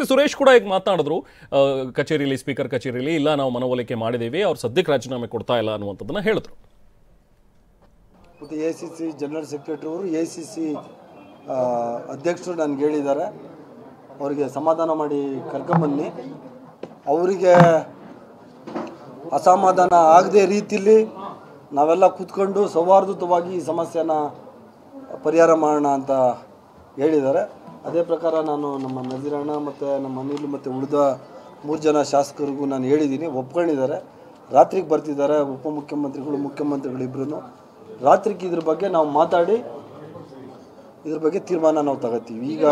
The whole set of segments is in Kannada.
ಭೈರತಿ ಸುರೇಶ್ ಕೂಡ ಈಗ ಮಾತನಾಡಿದ್ರು ಕಚೇರಿಯಲ್ಲಿ, ಸ್ಪೀಕರ್ ಕಚೇರಿಯಲ್ಲಿ, ಇಲ್ಲ ನಾವು ಮನವೊಲಿಕೆ ಮಾಡಿದ್ದೀವಿ, ಅವ್ರು ಸದ್ಯಕ್ಕೆ ರಾಜೀನಾಮೆ ಕೊಡ್ತಾ ಇಲ್ಲ ಅನ್ನುವಂಥದ್ದನ್ನ ಹೇಳಿದ್ರು. ಎಸಿಸಿ ಜನರಲ್ ಸೆಕ್ರೆಟರಿ ಅವರು ಎಸಿಸಿ ಅಧ್ಯಕ್ಷರು ನನಗೆ ಹೇಳಿದ್ದಾರೆ, ಅವರಿಗೆ ಸಮಾಧಾನ ಮಾಡಿ ಕರ್ಕೊಂಬನ್ನಿ, ಅವರಿಗೆ ಅಸಮಾಧಾನ ಆಗದೆ ರೀತಿಯಲ್ಲಿ ನಾವೆಲ್ಲ ಕೂತ್ಕೊಂಡು ಸೌಹಾರ್ದಯುತವಾಗಿ ಈ ಸಮಸ್ಯೆನ ಪರಿಹಾರ ಮಾಡೋಣ ಅಂತ ಹೇಳಿದ್ದಾರೆ. ಅದೇ ಪ್ರಕಾರ ನಾನು ನಮ್ಮ ನಜೀರಣ್ಣ ಮತ್ತು ನಮ್ಮ ಅನಿಲ್ ಮತ್ತು ಉಳಿದ 3 ಜನ ಶಾಸಕರಿಗೂ ನಾನು ಹೇಳಿದ್ದೀನಿ, ಒಪ್ಕೊಂಡಿದ್ದಾರೆ. ರಾತ್ರಿಗೆ ಬರ್ತಿದ್ದಾರೆ ಉಪಮುಖ್ಯಮಂತ್ರಿಗಳು, ಮುಖ್ಯಮಂತ್ರಿಗಳು ಇಬ್ಬರೂ. ರಾತ್ರಿಗೆ ಇದ್ರ ಬಗ್ಗೆ ನಾವು ಮಾತಾಡಿ ಇದ್ರ ಬಗ್ಗೆ ತೀರ್ಮಾನ ನಾವು ತಗೋತೀವಿ. ಈಗ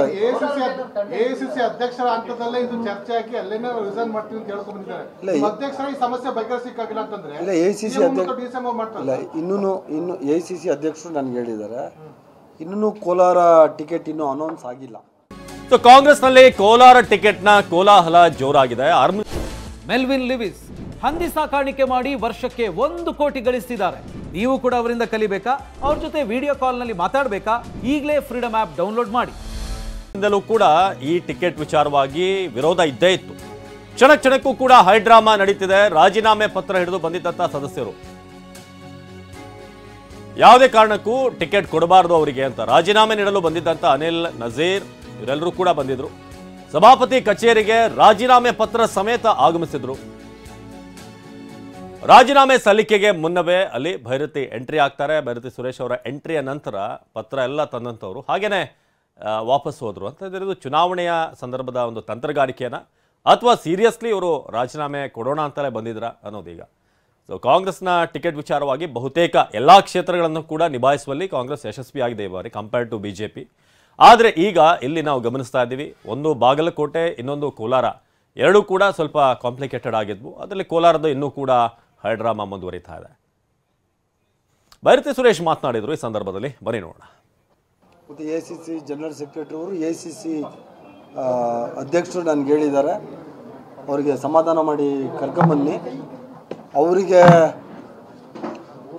ಎಸಿಸಿ ಅಧ್ಯಕ್ಷರ ಹಂತದಲ್ಲೇ ಇದು ಚರ್ಚೆ ಆಗಿ ಅಲ್ಲೇನೇ ರಿಸೈನ್ ಮಾಡ್ತೀವಿ ಅಂತ ಹೇಳ್ಕೊಂಡು ಬಂದಿದ್ದಾರೆ. ಅಧ್ಯಕ್ಷರ ಈ ಸಮಸ್ಯೆ ಬಗೆಹರಿಸಿಕ್ಕಾಗಿಲ್ಲ ಅಂತಂದ್ರೆ ಇಲ್ಲ, ಎಸಿಸಿ ಅಧ್ಯಕ್ಷ ಇಲ್ಲ, ಇನ್ನು ಎಸಿಸಿ ಅಧ್ಯಕ್ಷರು ನನಗೆ ಹೇಳಿದ್ದಾರೆ, ಇನ್ನೂ ಕೋಲಾರ ಟಿಕೆಟ್ ಇನ್ನೂ ಅನೌನ್ಸ್ ಆಗಿಲ್ಲ. ಸೊ ಕಾಂಗ್ರೆಸ್ನಲ್ಲಿ ಕೋಲಾರ ಟಿಕೆಟ್ನ ಕೋಲಾಹಲ ಜೋರಾಗಿದೆ. ಮೆಲ್ವಿನ್ ಲಿವಿಸ್ ಹಂದಿ ಸಾಕಾಣಿಕೆ ಮಾಡಿ ವರ್ಷಕ್ಕೆ 1 ಕೋಟಿ ಗಳಿಸ್ತಿದ್ದಾರೆ. ನೀವು ಕೂಡ ಅವರಿಂದ ಕಲಿಬೇಕಾ? ಅವ್ರ ಜೊತೆ ವಿಡಿಯೋ ಕಾಲ್ನಲ್ಲಿ ಮಾತಾಡಬೇಕಾ? ಈಗಲೇ ಫ್ರೀಡಮ್ ಆ್ಯಪ್ ಡೌನ್ಲೋಡ್ ಮಾಡಿ. ಇಂದಲೂ ಕೂಡ ಈ ಟಿಕೆಟ್ ವಿಚಾರವಾಗಿ ವಿರೋಧ ಇದ್ದೇ ಇತ್ತು. ಕ್ಷಣಕ್ಕೂ ಕೂಡ ಹೈಡ್ರಾಮಾ ನಡೀತಿದೆ. ರಾಜೀನಾಮೆ ಪತ್ರ ಹಿಡಿದು ಬಂದಿದ್ದಂಥ ಸದಸ್ಯರು ಯಾವುದೇ ಕಾರಣಕ್ಕೂ ಟಿಕೆಟ್ ಕೊಡಬಾರದು ಅವರಿಗೆ ಅಂತ ರಾಜೀನಾಮೆ ನೀಡಲು ಬಂದಿದ್ದಂಥ ಅನಿಲ್, ನಜೀರ್ ಇವರೆಲ್ಲರೂ ಕೂಡ ಬಂದಿದ್ರು. ಸಭಾಪತಿ ಕಚೇರಿಗೆ ರಾಜೀನಾಮೆ ಪತ್ರ ಸಮೇತ ಆಗಮಿಸಿದ್ರು. ರಾಜೀನಾಮೆ ಸಲ್ಲಿಕೆಗೆ ಮುನ್ನವೇ ಅಲ್ಲಿ ಭೈರತಿ ಎಂಟ್ರಿ ಆಗ್ತಾರೆ. ಭೈರತಿ ಸುರೇಶ್ ಅವರ ಎಂಟ್ರಿಯ ನಂತರ ಪತ್ರ ಎಲ್ಲ ತಂದಂಥವ್ರು ಹಾಗೇನೆ ವಾಪಸ್ ಹೋದ್ರು ಅಂತ. ಇದು ಚುನಾವಣೆಯ ಸಂದರ್ಭದ ಒಂದು ತಂತ್ರಗಾರಿಕೆಯನ್ನ ಅಥವಾ ಸೀರಿಯಸ್ಲಿ ಇವರು ರಾಜೀನಾಮೆ ಕೊಡೋಣ ಅಂತಲೇ ಬಂದಿದ್ರ ಅನ್ನೋದೀಗ. ಸೊ ಕಾಂಗ್ರೆಸ್ನ ಟಿಕೆಟ್ ವಿಚಾರವಾಗಿ ಬಹುತೇಕ ಎಲ್ಲ ಕ್ಷೇತ್ರಗಳನ್ನು ಕೂಡ ನಿಭಾಯಿಸುವಲ್ಲಿ ಕಾಂಗ್ರೆಸ್ ಯಶಸ್ವಿಯಾಗಿದೆ ಈ ಬಾರಿ ಕಂಪೇರ್ಡ್ ಟು ಬಿಜೆಪಿ. ಆದರೆ ಈಗ ಇಲ್ಲಿ ನಾವು ಗಮನಿಸ್ತಾ ಇದ್ದೀವಿ, ಒಂದು ಬಾಗಲಕೋಟೆ, ಇನ್ನೊಂದು ಕೋಲಾರ, ಎರಡೂ ಕೂಡ ಸ್ವಲ್ಪ ಕಾಂಪ್ಲಿಕೇಟೆಡ್ ಆಗಿದ್ವು. ಅದರಲ್ಲಿ ಕೋಲಾರದ ಇನ್ನೂ ಕೂಡ ಹೈಡ್ರಾಮಾ ಮುಂದುವರಿತಾ ಇದೆ. ಭೈರತಿ ಸುರೇಶ್ ಮಾತನಾಡಿದ್ರು ಈ ಸಂದರ್ಭದಲ್ಲಿ, ಬನ್ನಿ ನೋಡೋಣ. ಎಸಿಸಿ ಜನರಲ್ ಸೆಕ್ರೆಟರಿ ಅವರು ಎಸಿಸಿ ಅಧ್ಯಕ್ಷರು ನನಗೆ ಹೇಳಿದ್ದಾರೆ, ಅವರಿಗೆ ಸಮಾಧಾನ ಮಾಡಿ ಕರ್ಕೊಂಬನ್ನಿ, ಅವರಿಗೆ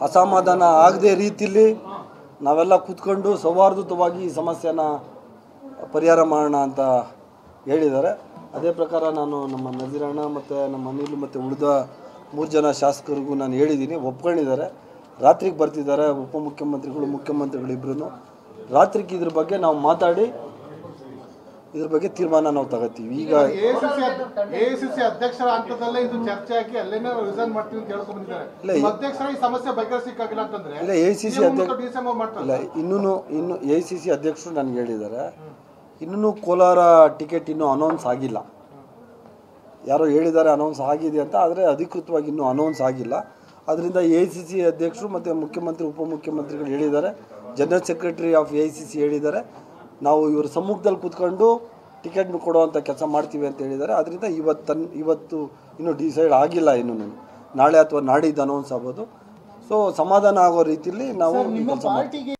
ಅಸಮಾಧಾನ ಆಗದೆ ರೀತಿಯಲ್ಲಿ ನಾವೆಲ್ಲ ಕೂತ್ಕೊಂಡು ಸೌಹಾರ್ದಯುತವಾಗಿ ಈ ಸಮಸ್ಯೆನ ಪರಿಹಾರ ಮಾಡೋಣ ಅಂತ ಹೇಳಿದ್ದಾರೆ. ಅದೇ ಪ್ರಕಾರ ನಾನು ನಮ್ಮ ನಜೀರಣ್ಣ ಮತ್ತು ನಮ್ಮ ಅನಿಲ್ ಮತ್ತು ಉಳಿದ 3 ಜನ ಶಾಸಕರಿಗೂ ನಾನು ಹೇಳಿದ್ದೀನಿ, ಒಪ್ಕೊಂಡಿದ್ದಾರೆ. ರಾತ್ರಿಗೆ ಬರ್ತಿದ್ದಾರೆ ಉಪಮುಖ್ಯಮಂತ್ರಿಗಳು, ಮುಖ್ಯಮಂತ್ರಿಗಳು ಇಬ್ಬರೂ. ರಾತ್ರಿಗೆ ಇದ್ರ ಬಗ್ಗೆ ನಾವು ಮಾತಾಡಿ ಇದ್ರ ಬಗ್ಗೆ ತೀರ್ಮಾನ ನಾವು ತಗೋತೀವಿ. ಈಗ ಎಸಿಸಿ ಅಧ್ಯಕ್ಷರ ಹಂತದಲ್ಲೇ ಇದು ಚರ್ಚೆ ಆಗಿ ಅಲ್ಲೇನೇ ರಿಸೈನ್ ಮಾಡ್ತೀವಿ ಅಂತ ಹೇಳ್ಕೊಂಡು ಬಂದಿದ್ದಾರೆ. ಅಧ್ಯಕ್ಷರ ಈ ಸಮಸ್ಯೆ ಬಗೆಹರಿಸಿಕ್ಕಾಗಿಲ್ಲ ಅಂತಂದ್ರೆ ಇಲ್ಲ, ಎಸಿಸಿ ಅಧ್ಯಕ್ಷ ಇಲ್ಲ, ಇನ್ನೂ ಎಸಿಸಿ ಅಧ್ಯಕ್ಷರು ನನಗೆ ಹೇಳಿದ್ದಾರೆ, ಇನ್ನೂ ಕೋಲಾರ ಟಿಕೆಟ್ ಇನ್ನೂ ಅನೌನ್ಸ್ ಆಗಿಲ್ಲ. ಯಾರೋ ಹೇಳಿದ್ದಾರೆ ಅನೌನ್ಸ್ ಆಗಿದೆ ಅಂತ, ಆದರೆ ಅಧಿಕೃತವಾಗಿ ಇನ್ನೂ ಅನೌನ್ಸ್ ಆಗಿಲ್ಲ. ಅದರಿಂದ ಎಸಿಸಿ ಅಧ್ಯಕ್ಷರು ಮತ್ತು ಮುಖ್ಯಮಂತ್ರಿ, ಉಪಮುಖ್ಯಮಂತ್ರಿಗಳು ಹೇಳಿದ್ದಾರೆ, ಜನರಲ್ ಸೆಕ್ರೆಟರಿ ಆಫ್ ಎಸಿಸಿ ಹೇಳಿದ್ದಾರೆ, ನಾವು ಇವ್ರ ಸಮ್ಮುಖದಲ್ಲಿ ಕೂತ್ಕೊಂಡು ಟಿಕೆಟ್ ಕೊಡುವಂಥ ಕೆಲಸ ಮಾಡ್ತೀವಿ ಅಂತ ಹೇಳಿದ್ದಾರೆ. ಅದರಿಂದ ಇವತ್ತು ಇನ್ನೂ ಡಿಸೈಡ್ ಆಗಿಲ್ಲ, ಇನ್ನೂ ನಾಳೆ ಅಥವಾ ನಾಡಿದ್ದು ಅನೌನ್ಸ್ ಆಗ್ಬೋದು. ಸೊ ಸಮಾಧಾನ ಆಗೋ ರೀತಿಯಲ್ಲಿ ನಾವು ಕೆಲಸ ಮಾಡ್ತೀವಿ.